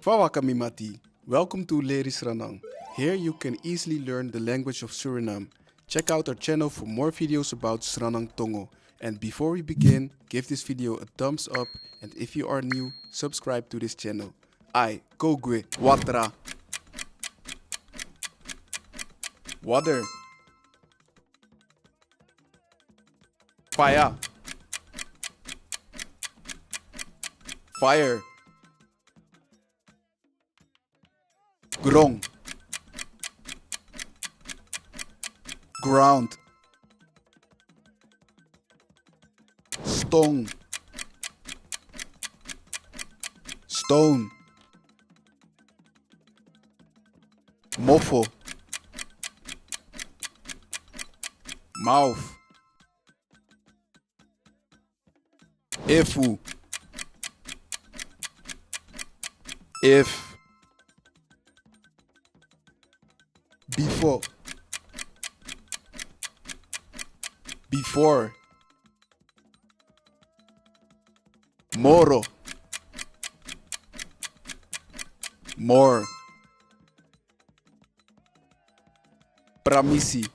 Fawakami Mati. Welcome to Leri Sranang. Here you can easily learn the language of Suriname. Check out our channel for more videos about Sranan Tongo. And before we begin, give this video a thumbs up, and if you are new, subscribe to this channel. Ai, Kogwe, Watra. Water. Fire. Fire. Grong. Ground. Stone. Stone. Mofo. Mouth. Efu. If. Before. Before. Moro. More. Pramisi.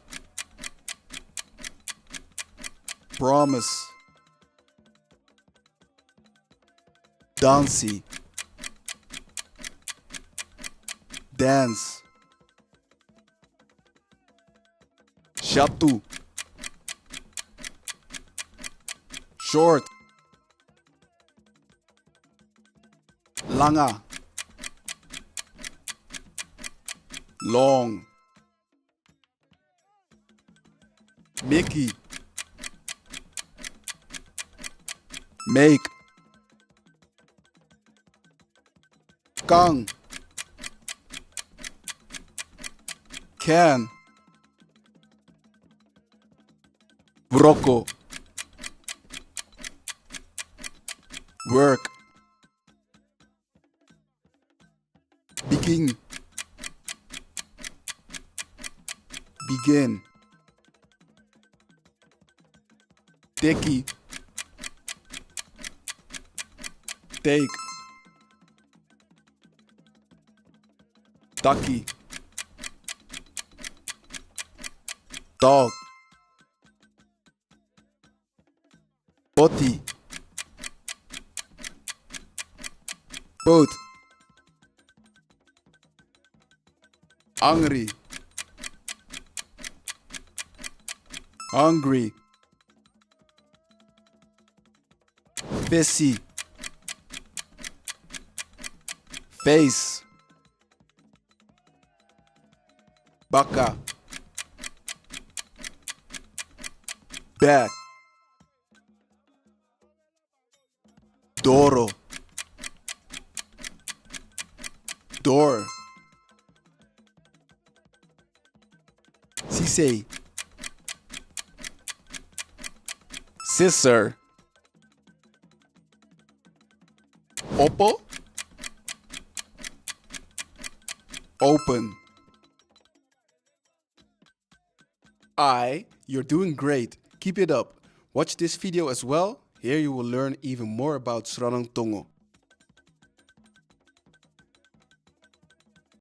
Promise. Dancy. Dance. Chatu. Short. Langa. Long. Mickey. Make. Kang. Can. Vroko. Work. Begin. Begin. Teki. Take. Taki. Dog. Boti. Boat. Angry. Hungry. Fessy. Face. Baka. Back. Doro. Door. Sisei. Scissor. Oppo. Open. You're doing great. Keep it up. Watch this video as well. Here you will learn even more about Sranan Tongo.